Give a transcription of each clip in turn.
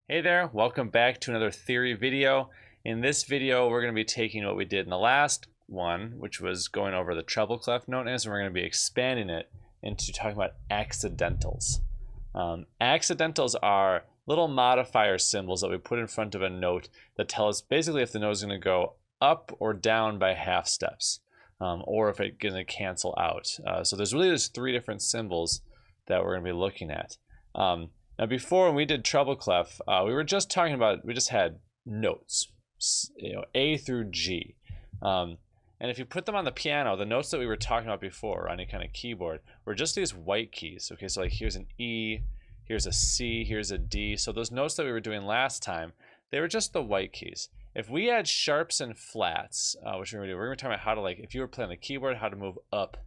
Hey there, welcome back to another theory video. In this video, we're going to be taking what we did in the last one, which was going over the treble clef note names, and we're going to be expanding it into talking about accidentals. Accidentals are little modifier symbols that we put in front of a note that tell us basically if the note is going to go up or down by half steps, or if it's going to cancel out. So there's really three different symbols that we're going to be looking at. Now before, when we did treble clef, we were just talking about, we just had notes, A through G. And if you put them on the piano, the notes that we were talking about before, or any kind of keyboard, were just these white keys. Okay, so like here's an E, here's a C, here's a D. So those notes that we were doing last time, they were just the white keys. If we add sharps and flats, which we're going to do, we're going to talk about how to, like, if you were playing the keyboard, how to move up,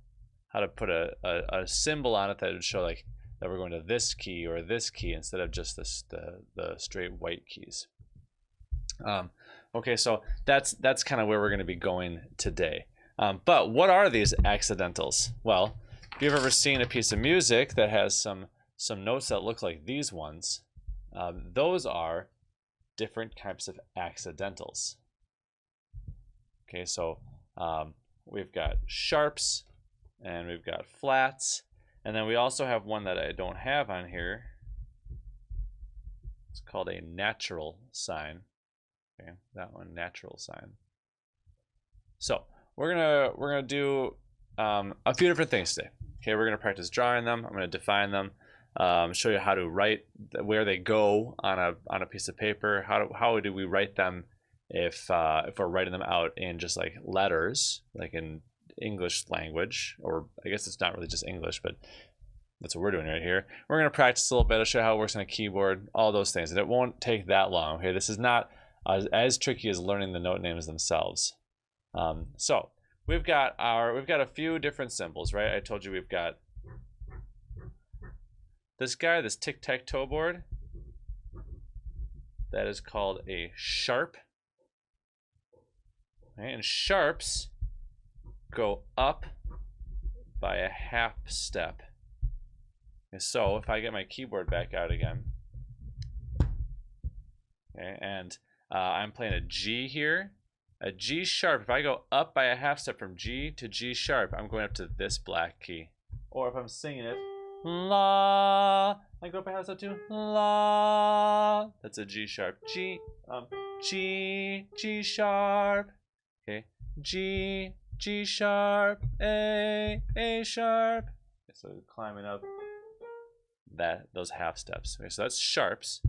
how to put a symbol on it that would show like that we're going to this key or this key instead of just the straight white keys. Okay, so that's kind of where we're going to be going today. But what are these accidentals? Well, if you've ever seen a piece of music that has some notes that look like these ones, those are different types of accidentals. Okay, so we've got sharps and we've got flats. And then we also have one that I don't have on here. It's called a natural sign. Okay, that one, natural sign. So we're gonna do a few different things today. Okay, we're gonna practice drawing them. I'm gonna define them, show you how to write where they go on a piece of paper. How do we write them if we're writing them out in just like letters, like in English language, or I guess it's not really just English, but that's what we're doing right here. We're going to practice a little bit. I'll show you how it works on a keyboard, all those things, and it won't take that long. Okay, this is not as tricky as learning the note names themselves. So we've got a few different symbols, right? I told you we've got this guy, this tic-tac-toe board, that is called a sharp. Okay, and sharps go up by a half step. Okay, so if I get my keyboard back out again, okay, and I'm playing a G here, a G sharp, if I go up by a half step from G to G sharp, I'm going up to this black key. Or if I'm singing it, la, I go up a half step to la, that's a G sharp. G sharp, okay, G sharp, A sharp. Okay, so climbing up those half steps. Okay, so that's sharps.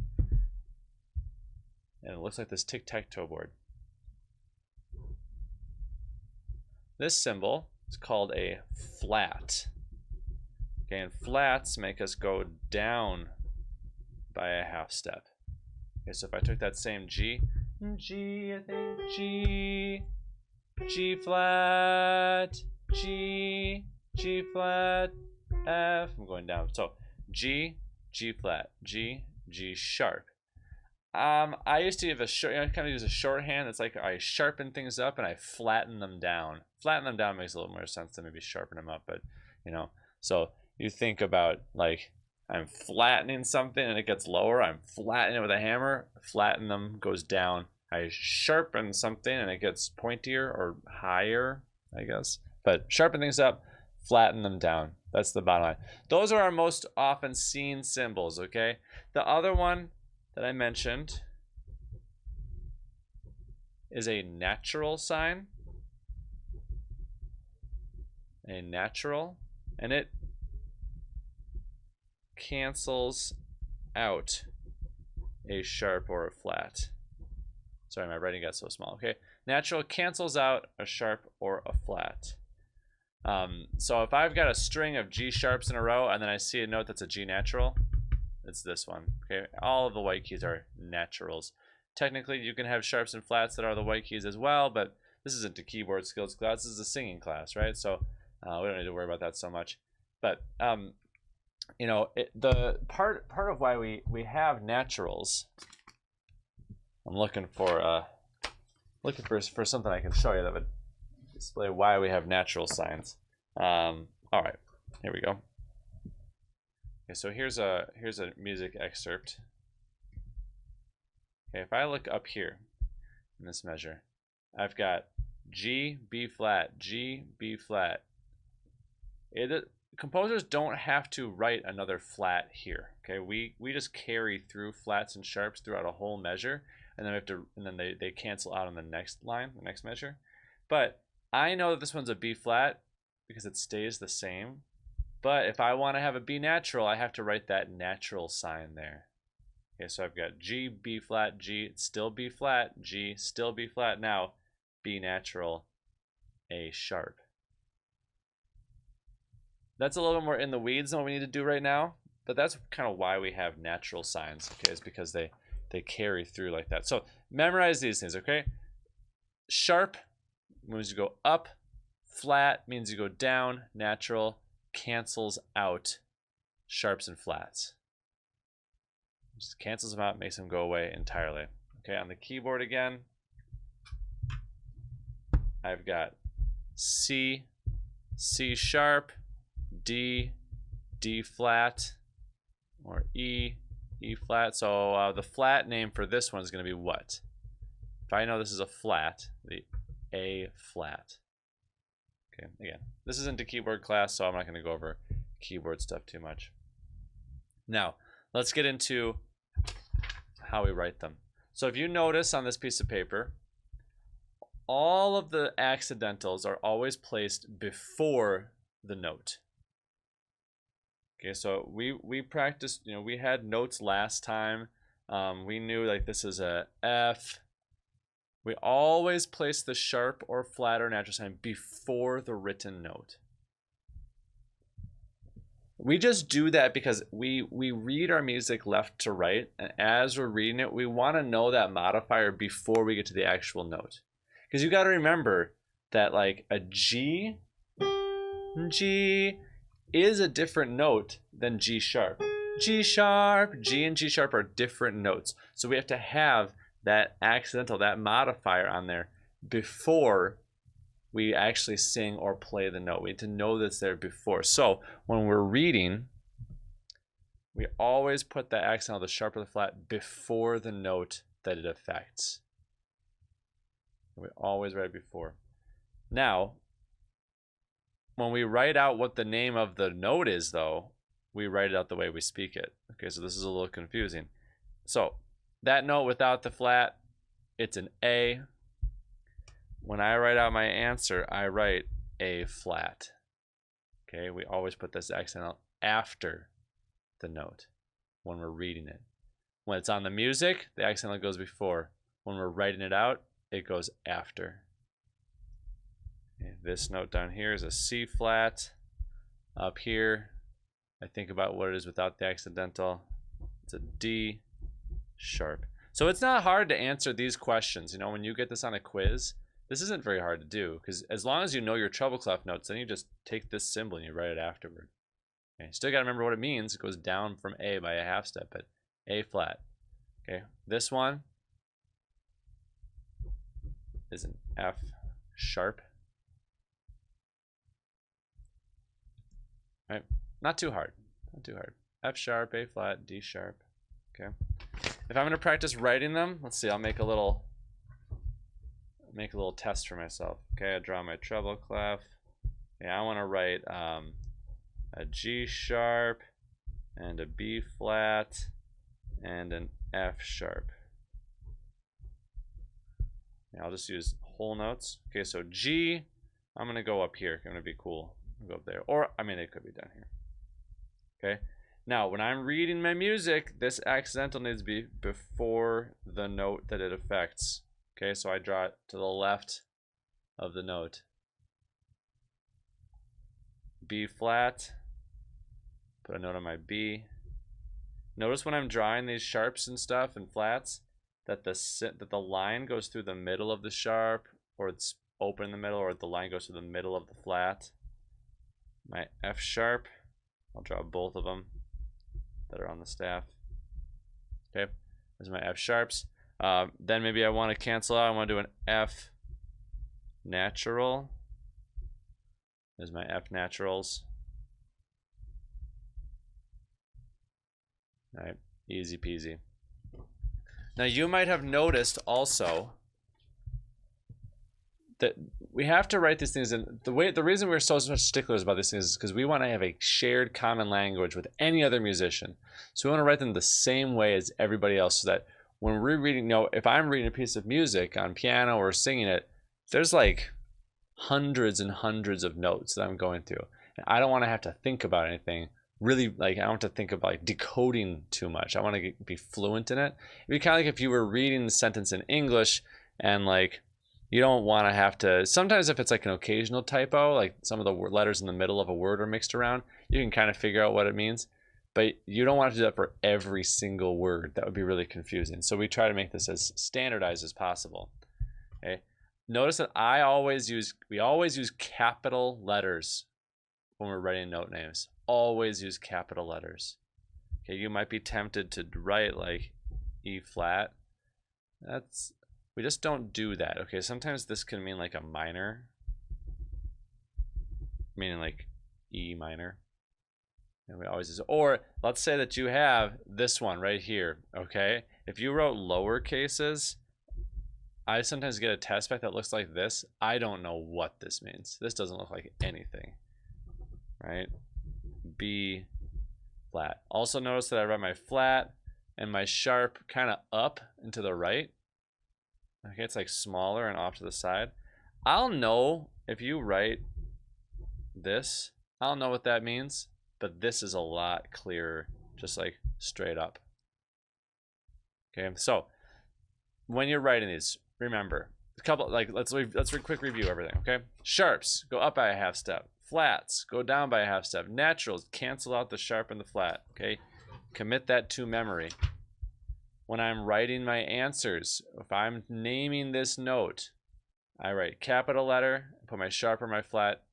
And it looks like this tic-tac-toe board. This symbol is called a flat. Okay, and flats make us go down by a half step. Okay, so if I took that same G, I think G flat, G flat, F. I'm going down. So G flat, G sharp. I used to have kind of use a shorthand. It's like I sharpen things up and I flatten them down. Flatten them down makes a little more sense than maybe sharpen them up, but so you think about like I'm flattening something and it gets lower. I'm flattening it with a hammer. Flatten them goes down. I sharpen something and it gets pointier or higher, I guess. But sharpen things up, flatten them down. That's the bottom line. Those are our most often seen symbols, okay? The other one that I mentioned is a natural sign. A natural, and it cancels out a sharp or a flat. Sorry, my writing got so small. Okay, natural cancels out a sharp or a flat. So if I've got a string of G sharps in a row and then I see a note that's a G natural, it's this one. Okay, all of the white keys are naturals. Technically, you can have sharps and flats that are the white keys as well, but this isn't a keyboard skills class. This is a singing class, right? So we don't need to worry about that so much. But the part of why we have naturals. I'm looking for something I can show you that would display why we have natural signs. All right, here we go. Okay, so here's a music excerpt. Okay, if I look up here in this measure, I've got G, B flat, G, B flat. Composers don't have to write another flat here. Okay, we just carry through flats and sharps throughout a whole measure, and then we have to, and then they cancel out on the next line, the next measure. But I know that this one's a B flat because it stays the same. But if I want to have a B natural, I have to write that natural sign there. Okay, so I've got G, B flat, G, still B flat, G, still B flat. Now B natural, A sharp. That's a little bit more in the weeds than what we need to do right now, but that's kind of why we have natural signs, okay, is because they carry through like that. So memorize these things, okay? Sharp means you go up, flat means you go down, natural cancels out sharps and flats. Just cancels them out, makes them go away entirely. Okay, on the keyboard again, I've got C, C sharp, D, D flat, or E, E flat. So the flat name for this one is going to be what? If I know this is a flat, the A flat. Okay, again, this isn't a keyboard class, so I'm not going to go over keyboard stuff too much. Now, let's get into how we write them. So if you notice on this piece of paper, all of the accidentals are always placed before the note. Okay, so we practiced, you know, we had notes last time. We knew like this is a F. We always place the sharp or flat or natural sign before the written note. We just do that because we read our music left to right, and as we're reading it, we want to know that modifier before we get to the actual note. Because you got to remember that like a G is a different note than G sharp. G sharp, G and G sharp are different notes. So we have to have that accidental, that modifier on there before we actually sing or play the note. We need to know that's there before. So when we're reading, we always put that accidental, the sharp or the flat, before the note that it affects. We always write before. Now, when we write out what the name of the note is, though, we write it out the way we speak it. Okay, so this is a little confusing. So that note without the flat, it's an A. When I write out my answer, I write A flat. Okay, we always put this accidental after the note when we're reading it. When it's on the music, the accidental goes before. When we're writing it out, it goes after. Okay, this note down here is a C flat. Up here, I think about what it is without the accidental. It's a D sharp. So it's not hard to answer these questions. You know, when you get this on a quiz, this isn't very hard to do, because as long as you know your treble clef notes, then you just take this symbol and you write it afterward. Okay, still got to remember what it means. It goes down from A by a half step, but A flat. Okay, this one is an F sharp. Right, not too hard, not too hard. F sharp, A flat, D sharp. Okay, if I'm going to practice writing them, let's see, I'll make a little test for myself. Okay, I draw my treble clef. Yeah, I want to write a G sharp and a B flat and an F sharp. Yeah, I'll just use whole notes. Okay, so G, I'm going to go up here. I'm going to be cool. I'll go up there. Or, I mean, it could be down here. Okay. Now, when I'm reading my music, this accidental needs to be before the note that it affects. Okay, so I draw it to the left of the note. B flat. Put a note on my B. Notice when I'm drawing these sharps and stuff and flats that the line goes through the middle of the sharp, or it's open in the middle, or the line goes through the middle of the flat. My F sharp, I'll draw both of them that are on the staff. Okay, there's my F sharps. Then maybe I want to cancel out. I want to do an F natural. There's my F naturals. All right, easy peasy. Now you might have noticed also that we have to write these things in the reason we're so much sticklers about these things is because we want to have a shared common language with any other musician. So we want to write them the same way as everybody else, so that when we're reading, if I'm reading a piece of music on piano or singing it, there's like hundreds and hundreds of notes that I'm going through. And I don't want to have to think about anything. Really, like, I don't want to think about like decoding too much. I want to be fluent in it. It'd be kind of like if you were reading the sentence in English and like, you don't want to have to, sometimes if it's like an occasional typo, like some of the letters in the middle of a word are mixed around, you can kind of figure out what it means. But you don't want to do that for every single word. That would be really confusing. So we try to make this as standardized as possible. Okay. Notice that we always use capital letters when we're writing note names. Always use capital letters. Okay, you might be tempted to write like E flat. We just don't do that. Okay, sometimes this can mean like a minor, meaning like E minor. And we always use, or let's say that you have this one right here, okay? If you wrote lower cases, I sometimes get a test back that looks like this. I don't know what this means. This doesn't look like anything, right? B flat. Also notice that I write my flat and my sharp kind of up and to the right. Okay, it's like smaller and off to the side. I'll know if you write this, I'll know what that means, but this is a lot clearer, just like straight up. Okay, so when you're writing these, remember a couple, like let's quick review everything. Okay, sharps go up by a half step, flats go down by a half step, naturals cancel out the sharp and the flat. Okay, commit that to memory. When I'm writing my answers, if I'm naming this note, I write capital letter, put my sharp or my flat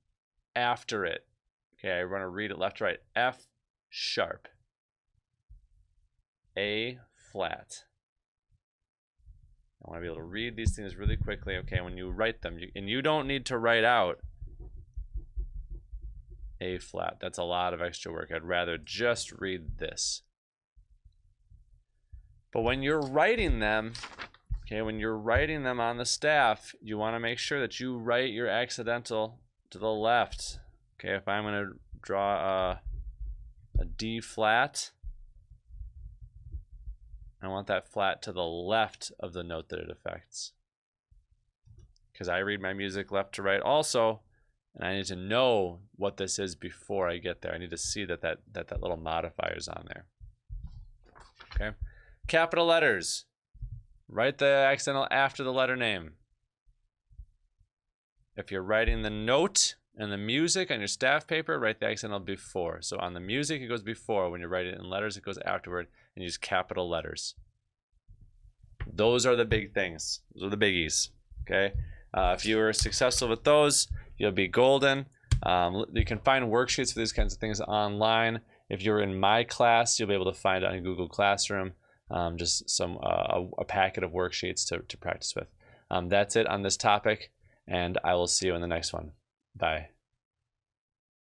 after it. Okay, I want to read it left to right. F sharp, A flat. I want to be able to read these things really quickly. Okay, when you write them, and you don't need to write out A flat. That's a lot of extra work. I'd rather just read this. But when you're writing them, okay, when you're writing them on the staff, you want to make sure that you write your accidental to the left. Okay, if I'm going to draw a D flat, I want that flat to the left of the note that it affects. Because I read my music left to right also, and I need to know what this is before I get there. I need to see that little modifier is on there. Okay. Capital letters. Write the accidental after the letter name. If you're writing the note and the music on your staff paper, write the accidental before. So on the music, it goes before. When you write it in letters, it goes afterward, and use capital letters. Those are the big things. Those are the biggies. Okay. If you are successful with those, you'll be golden. You can find worksheets for these kinds of things online. If you're in my class, you'll be able to find it on Google Classroom. Just a packet of worksheets to practice with. That's it on this topic, and I will see you in the next one. Bye.